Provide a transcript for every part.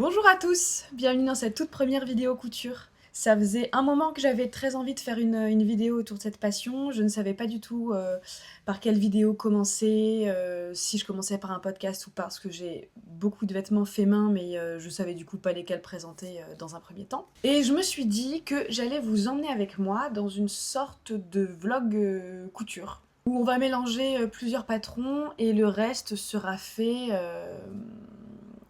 Bonjour à tous, bienvenue dans cette toute première vidéo couture. Ça faisait un moment que j'avais très envie de faire une vidéo autour de cette passion. Je ne savais pas du tout par quelle vidéo commencer, si je commençais par un podcast ou parce que j'ai beaucoup de vêtements faits main, mais je savais du coup pas lesquels présenter dans un premier temps. Et je me suis dit que j'allais vous emmener avec moi dans une sorte de vlog couture, où on va mélanger plusieurs patrons et le reste sera fait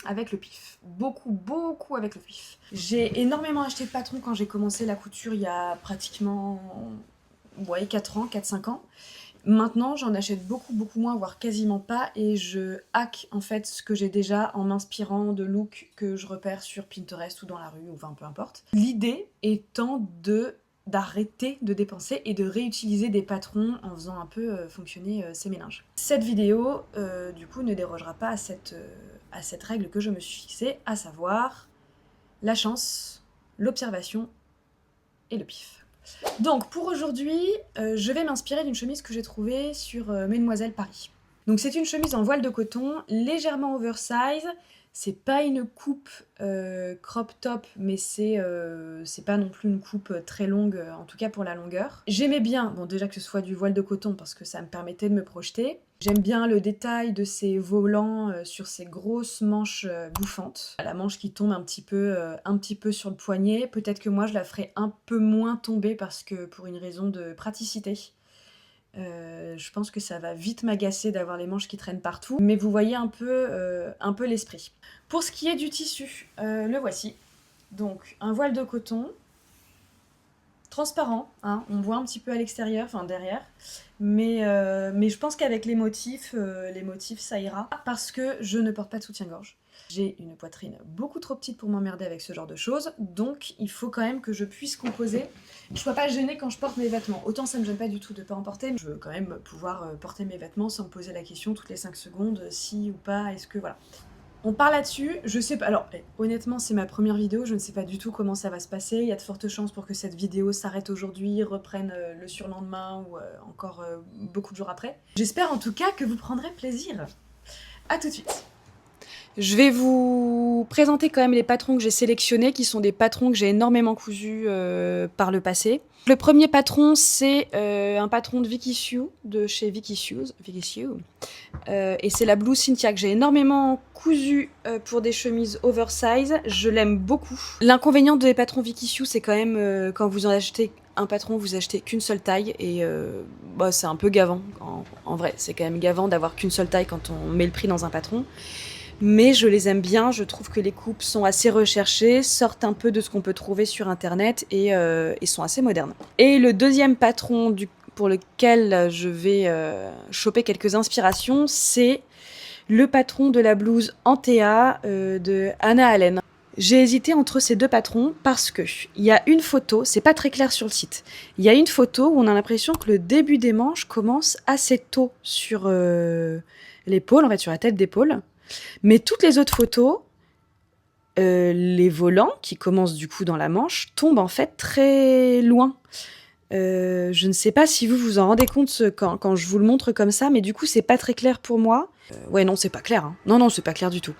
avec le pif. Beaucoup avec le pif. J'ai énormément acheté de patrons quand j'ai commencé la couture il y a pratiquement 4 ans, 4-5 ans. Maintenant, j'en achète beaucoup moins, voire quasiment pas, et je hack en fait ce que j'ai déjà en m'inspirant de looks que je repère sur Pinterest ou dans la rue, ou enfin peu importe. L'idée étant d'arrêter de dépenser et de réutiliser des patrons en faisant un peu fonctionner ces mélanges. Cette vidéo, du coup, ne dérogera pas à cette règle que je me suis fixée, à savoir la chance, l'observation et le pif. Donc pour aujourd'hui, je vais m'inspirer d'une chemise que j'ai trouvée sur Mesdemoiselles Paris. Donc c'est une chemise en voile de coton, légèrement oversize. C'est pas une coupe crop top, mais c'est pas non plus une coupe très longue, en tout cas pour la longueur. J'aimais bien, bon déjà que ce soit du voile de coton parce que ça me permettait de me projeter. J'aime bien le détail de ces volants sur ces grosses manches bouffantes. La manche qui tombe un petit peu sur le poignet. Peut-être que moi je la ferai un peu moins tomber parce que pour une raison de praticité. Je pense que ça va vite m'agacer d'avoir les manches qui traînent partout, mais vous voyez un peu l'esprit. Pour ce qui est du tissu, le voici. Donc un voile de coton, transparent, hein, on voit un petit peu à l'extérieur, enfin derrière, mais je pense qu'avec les motifs ça ira, parce que je ne porte pas de soutien-gorge. J'ai une poitrine beaucoup trop petite pour m'emmerder avec ce genre de choses, donc il faut quand même que je puisse composer. Je sois pas gênée quand je porte mes vêtements. Autant ça me gêne pas du tout de pas en porter, mais je veux quand même pouvoir porter mes vêtements sans me poser la question toutes les 5 secondes, si ou pas, est-ce que voilà. On part là-dessus, je sais pas, alors honnêtement c'est ma première vidéo, je ne sais pas du tout comment ça va se passer, il y a de fortes chances pour que cette vidéo s'arrête aujourd'hui, reprenne le surlendemain ou encore beaucoup de jours après. J'espère en tout cas que vous prendrez plaisir. A tout de suite. Je vais vous présenter quand même les patrons que j'ai sélectionnés, qui sont des patrons que j'ai énormément cousus par le passé. Le premier patron, c'est un patron de Vicky Sue, de chez Vicky Sue. Et c'est la blouse Cynthia que j'ai énormément cousu pour des chemises oversize. Je l'aime beaucoup. L'inconvénient des patrons Vicky Sue, c'est quand même quand vous en achetez un patron, vous achetez qu'une seule taille et c'est un peu gavant. En vrai, c'est quand même gavant d'avoir qu'une seule taille quand on met le prix dans un patron. Mais je les aime bien, je trouve que les coupes sont assez recherchées, sortent un peu de ce qu'on peut trouver sur internet et sont assez modernes. Et le deuxième patron pour lequel je vais choper quelques inspirations, c'est le patron de la blouse Antea de Hannah Allen. J'ai hésité entre ces deux patrons parce que il y a une photo, c'est pas très clair sur le site, il y a une photo où on a l'impression que le début des manches commence assez tôt sur l'épaule, en fait sur la tête d'épaule. Mais toutes les autres photos, les volants, qui commencent du coup dans la manche, tombent en fait très loin. Je ne sais pas si vous vous en rendez compte quand je vous le montre comme ça, mais du coup c'est pas très clair pour moi. Ouais non, c'est pas clair. Hein. Non, c'est pas clair du tout.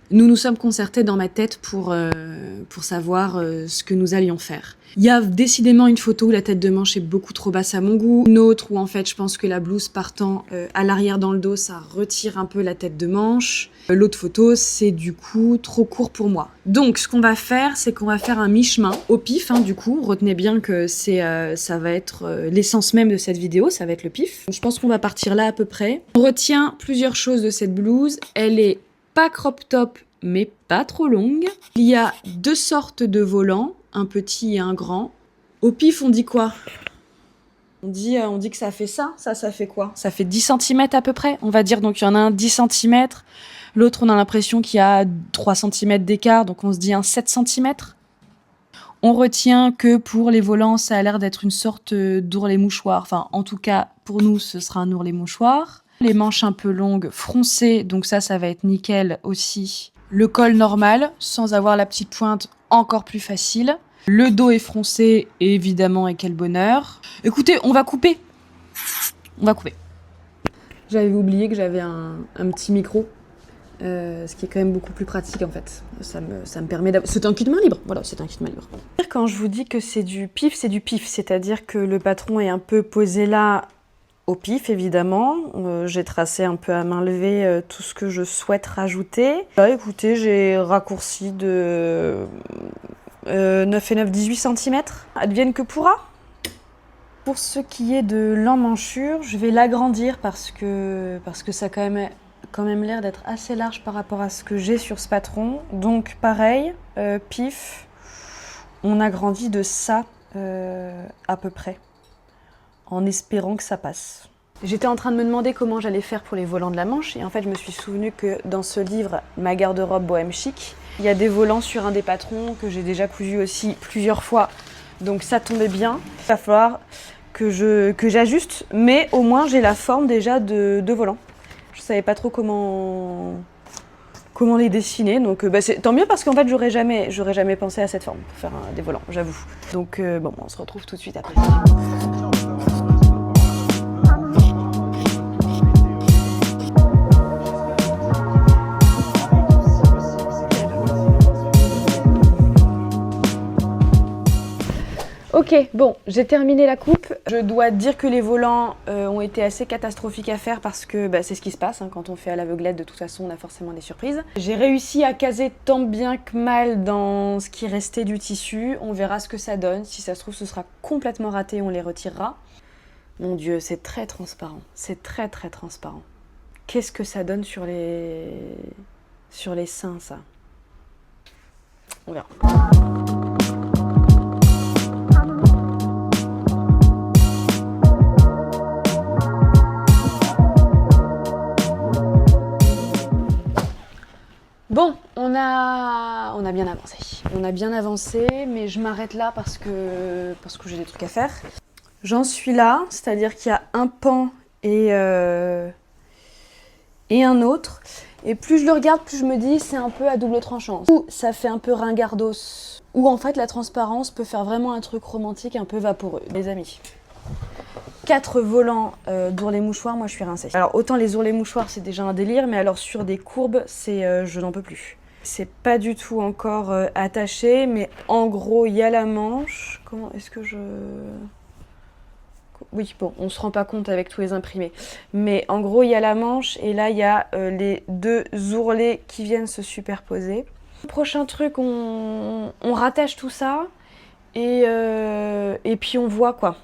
Nous nous sommes concertés dans ma tête pour savoir ce que nous allions faire. Il y a décidément une photo où la tête de manche est beaucoup trop basse à mon goût. Une autre où en fait je pense que la blouse partant à l'arrière dans le dos, ça retire un peu la tête de manche. L'autre photo, c'est du coup trop court pour moi. Donc ce qu'on va faire, c'est qu'on va faire un mi-chemin au pif, hein, du coup. Retenez bien que ça va être l'essence même de cette vidéo, ça va être le pif. Je pense qu'on va partir là à peu près. On retient plusieurs choses de cette blouse. Elle est pas crop top, mais pas trop longue. Il y a deux sortes de volants, un petit et un grand. Au pif, on dit quoi ? On dit que ça fait ça fait quoi ? Ça fait 10 cm à peu près, on va dire. Donc il y en a un 10 cm, l'autre on a l'impression qu'il y a 3 cm d'écart, donc on se dit un 7 cm. On retient que pour les volants, ça a l'air d'être une sorte d'ourlet mouchoir. Enfin, en tout cas, pour nous, ce sera un ourlet mouchoir. Les manches un peu longues, froncées, donc ça va être nickel aussi. Le col normal, sans avoir la petite pointe, encore plus facile. Le dos est froncé, évidemment, et quel bonheur. Écoutez, on va couper. J'avais oublié que j'avais un petit micro. ce qui est quand même beaucoup plus pratique en fait. Ça me permet d'avoir... C'est un kit main libre, voilà, c'est un kit main libre. Quand je vous dis que c'est du pif, c'est-à-dire que le patron est un peu posé là au pif évidemment. J'ai tracé un peu à main levée tout ce que je souhaite rajouter. Là, écoutez, j'ai raccourci de 9 et 9, 18 cm. Advienne que pourra. Pour ce qui est de l'emmanchure, je vais l'agrandir parce que ça a quand même l'air d'être assez large par rapport à ce que j'ai sur ce patron. Donc pareil, pif, on agrandit de ça à peu près, en espérant que ça passe. J'étais en train de me demander comment j'allais faire pour les volants de la manche et en fait je me suis souvenu que dans ce livre, Ma garde-robe bohème chic, il y a des volants sur un des patrons que j'ai déjà cousu aussi plusieurs fois. Donc ça tombait bien. Il va falloir que j'ajuste, mais au moins j'ai la forme déjà de volant. Je savais pas trop comment les dessiner, donc c'est tant mieux parce qu'en fait j'aurais jamais pensé à cette forme pour faire des volants, j'avoue. Donc bon, on se retrouve tout de suite après. Ok, bon, j'ai terminé la coupe. Je dois dire que les volants ont été assez catastrophiques à faire parce que c'est ce qui se passe. Hein, quand on fait à l'aveuglette, de toute façon, on a forcément des surprises. J'ai réussi à caser tant bien que mal dans ce qui restait du tissu. On verra ce que ça donne. Si ça se trouve, ce sera complètement raté, on les retirera. Mon Dieu, c'est très transparent. C'est très très transparent. Qu'est-ce que ça donne sur les seins, ça? On verra. Bon, on a bien avancé. On a bien avancé, mais je m'arrête là parce que j'ai des trucs à faire. J'en suis là, c'est-à-dire qu'il y a un pan et un autre. Et plus je le regarde, plus je me dis c'est un peu à double tranchant. Ou ça fait un peu ringardos. Ou en fait la transparence peut faire vraiment un truc romantique un peu vaporeux. Les amis. 4 volants d'ourlet mouchoir, moi je suis rincée. Alors autant les ourlets mouchoirs c'est déjà un délire, mais alors sur des courbes, je n'en peux plus. C'est pas du tout encore attaché, mais en gros il y a la manche. Comment est-ce que je... Oui, bon, on se rend pas compte avec tous les imprimés. Mais en gros il y a la manche et là il y a les 2 ourlets qui viennent se superposer. Prochain truc, on rattache tout ça et puis on voit quoi.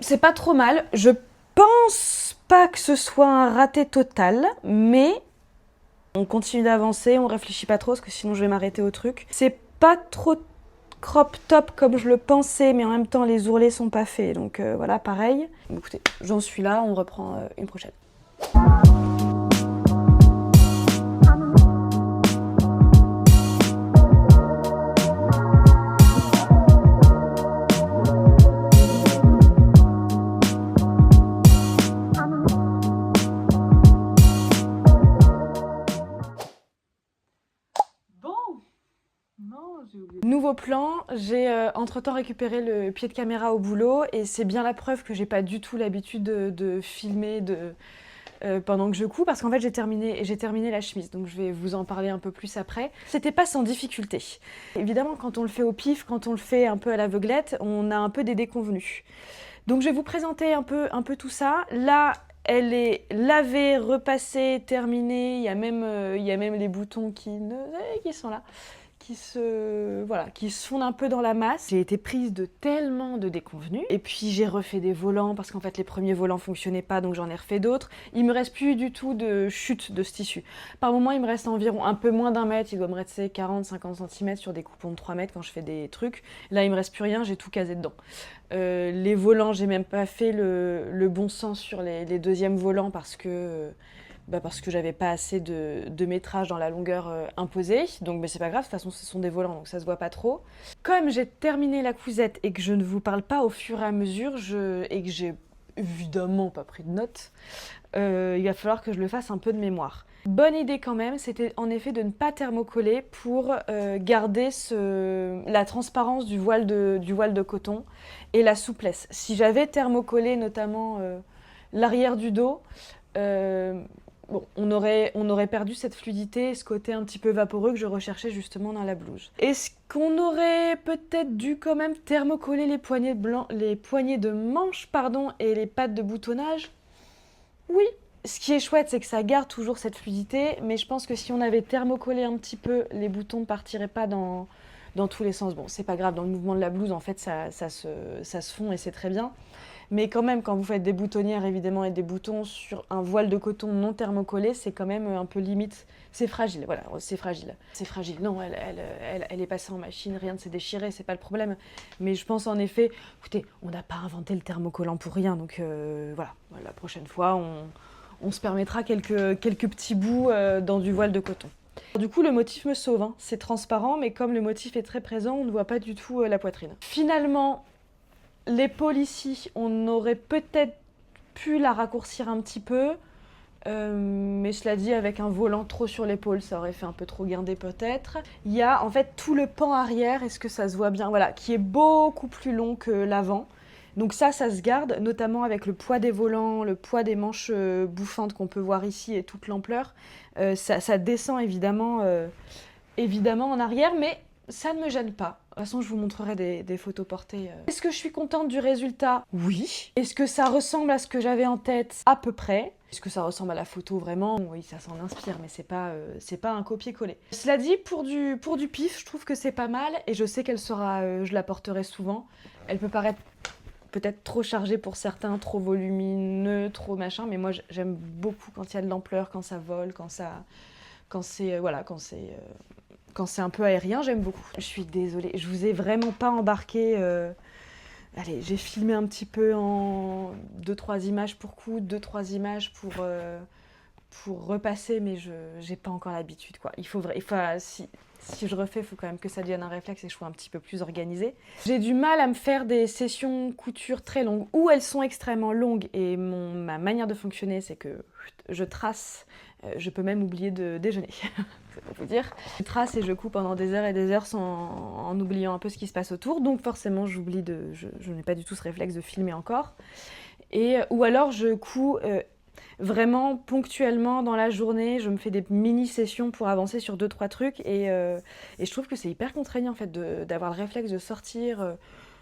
C'est pas trop mal. Je pense pas que ce soit un raté total, mais on continue d'avancer, on réfléchit pas trop parce que sinon je vais m'arrêter au truc. C'est pas trop crop top comme je le pensais, mais en même temps les ourlets sont pas faits, donc voilà, pareil. Écoutez, j'en suis là, on reprend une prochaine. Nouveau plan, j'ai entre-temps récupéré le pied de caméra au boulot et c'est bien la preuve que j'ai pas du tout l'habitude de filmer pendant que je couds parce qu'en fait j'ai terminé la chemise, donc je vais vous en parler un peu plus après. C'était pas sans difficulté. Évidemment quand on le fait au pif, quand on le fait un peu à l'aveuglette, on a un peu des déconvenus. Donc je vais vous présenter un peu tout ça. Là, elle est lavée, repassée, terminée, il y a même les boutons qui sont là. Qui se fondent un peu dans la masse. J'ai été prise de tellement de déconvenus. Et puis j'ai refait des volants parce qu'en fait les premiers volants fonctionnaient pas, donc j'en ai refait d'autres. Il me reste plus du tout de chute de ce tissu. Par moment il me reste environ un peu moins d'1 mètre, il doit me rester 40-50 cm sur des coupons de 3 mètres quand je fais des trucs. Là il me reste plus rien, j'ai tout casé dedans. Les volants, j'ai même pas fait le bon sens sur les deuxièmes volants parce que j'avais pas assez de métrage dans la longueur imposée. Donc mais c'est pas grave, de toute façon ce sont des volants donc ça se voit pas trop. Comme j'ai terminé la cousette et que je ne vous parle pas au fur et à mesure et que j'ai évidemment pas pris de notes, il va falloir que je le fasse un peu de mémoire. Bonne idée quand même, c'était en effet de ne pas thermocoller pour garder la transparence du voile de coton et la souplesse. Si j'avais thermocollé notamment l'arrière du dos, bon, on aurait perdu cette fluidité, ce côté un petit peu vaporeux que je recherchais justement dans la blouse. Est-ce qu'on aurait peut-être dû quand même thermocoller les poignées de manches, pardon, et les pattes de boutonnage? Oui. Ce qui est chouette, c'est que ça garde toujours cette fluidité, mais je pense que si on avait thermocollé un petit peu, les boutons ne partiraient pas dans tous les sens. Bon, c'est pas grave, dans le mouvement de la blouse, en fait, ça se fond et c'est très bien. Mais quand même, quand vous faites des boutonnières, évidemment, et des boutons sur un voile de coton non thermocollé, c'est quand même un peu limite. C'est fragile, voilà, c'est fragile. C'est fragile, non, elle est passée en machine, rien ne s'est déchiré, c'est pas le problème. Mais je pense en effet, écoutez, on n'a pas inventé le thermocollant pour rien, donc voilà, la prochaine fois, on se permettra quelques petits bouts dans du voile de coton. Du coup, le motif me sauve, hein. C'est transparent, mais comme le motif est très présent, on ne voit pas du tout la poitrine. Finalement, l'épaule ici, on aurait peut-être pu la raccourcir un petit peu, mais cela dit, avec un volant trop sur l'épaule, ça aurait fait un peu trop guindé peut-être. Il y a en fait tout le pan arrière, est-ce que ça se voit bien? Voilà, qui est beaucoup plus long que l'avant. Donc ça se garde, notamment avec le poids des volants, le poids des manches bouffantes qu'on peut voir ici et toute l'ampleur. Ça descend évidemment en arrière, mais ça ne me gêne pas. De toute façon, je vous montrerai des photos portées. Est-ce que je suis contente du résultat? Oui. Est-ce que ça ressemble à ce que j'avais en tête? À peu près. Est-ce que ça ressemble à la photo vraiment? Oui, ça s'en inspire, mais c'est pas un copier-coller. Cela dit, pour du pif, je trouve que c'est pas mal, et je sais qu'elle sera, je la porterai souvent. Elle peut paraître peut-être trop chargée pour certains, trop volumineux, trop machin, mais moi j'aime beaucoup quand il y a de l'ampleur, quand ça vole, quand c'est un peu aérien, j'aime beaucoup. Je suis désolée, je vous ai vraiment pas embarqué. Allez, j'ai filmé un petit peu en 2-3 images pour coudre, 2-3 images pour repasser, mais j'ai pas encore l'habitude, quoi. Si je refais, il faut quand même que ça devienne un réflexe et que je sois un petit peu plus organisée. J'ai du mal à me faire des sessions couture très longues, ou elles sont extrêmement longues, et ma manière de fonctionner, c'est que je trace, je peux même oublier de déjeuner, c'est pour vous dire. Je trace et je couds pendant des heures et des heures en oubliant un peu ce qui se passe autour, donc forcément je n'ai pas du tout ce réflexe de filmer encore. Ou alors je couds vraiment ponctuellement dans la journée, je me fais des mini-sessions pour avancer sur 2-3 trucs, et je trouve que c'est hyper contraignant en fait d'avoir le réflexe de sortir,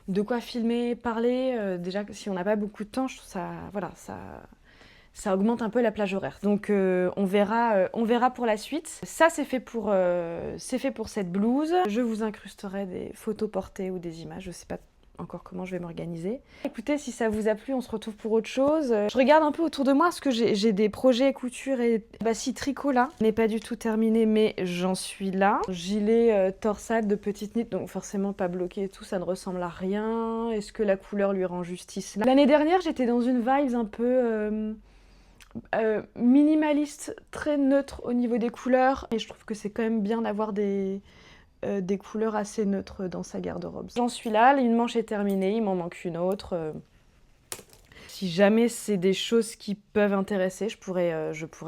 de quoi filmer, parler. Déjà, si on n'a pas beaucoup de temps, je trouve ça augmente un peu la plage horaire. Donc on verra pour la suite. Ça, c'est fait pour cette blouse. Je vous incrusterai des photos portées ou des images, je sais pas encore comment je vais m'organiser. Écoutez, si ça vous a plu, on se retrouve pour autre chose. Je regarde un peu autour de moi parce que j'ai des projets couture et tricot là. N'est pas du tout terminé, mais j'en suis là. Gilet torsade de petite knit, donc forcément pas bloqué et tout, ça ne ressemble à rien. Est-ce que la couleur lui rend justice là? L'année dernière, j'étais dans une vibe un peu minimaliste, très neutre au niveau des couleurs, et je trouve que c'est quand même bien d'avoir des couleurs assez neutres dans sa garde-robe. J'en suis là, une manche est terminée, il m'en manque une autre. Si jamais c'est des choses qui peuvent intéresser, je pourrais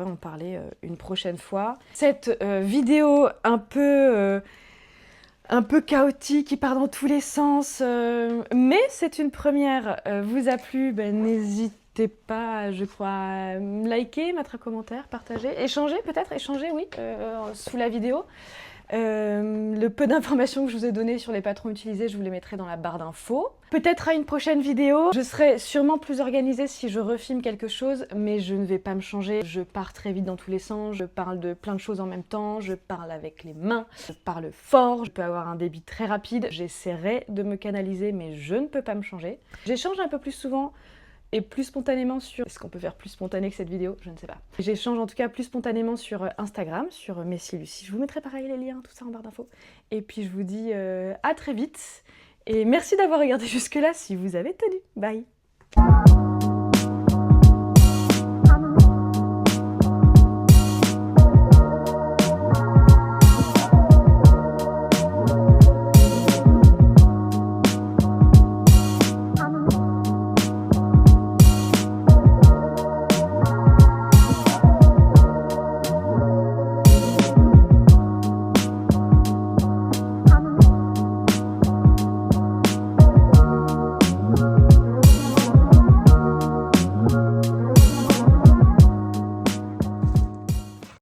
en parler une prochaine fois. Cette vidéo un peu chaotique, qui part dans tous les sens, mais c'est une première, vous a plu, n'hésitez pas, je crois, à liker, mettre un commentaire, partager, échanger peut-être, oui, sous la vidéo. Le peu d'informations que je vous ai données sur les patrons utilisés, je vous les mettrai dans la barre d'infos. Peut-être à une prochaine vidéo. Je serai sûrement plus organisée si je refilme quelque chose, mais je ne vais pas me changer. Je pars très vite dans tous les sens, je parle de plein de choses en même temps, je parle avec les mains, je parle fort, je peux avoir un débit très rapide. J'essaierai de me canaliser, mais je ne peux pas me changer. J'échange un peu plus souvent et plus spontanément sur... Est-ce qu'on peut faire plus spontané que cette vidéo? Je ne sais pas. J'échange en tout cas plus spontanément sur Instagram, sur Messi Lucie. Je vous mettrai pareil les liens, tout ça en barre d'infos. Et puis je vous dis à très vite. Et merci d'avoir regardé jusque-là si vous avez tenu. Bye!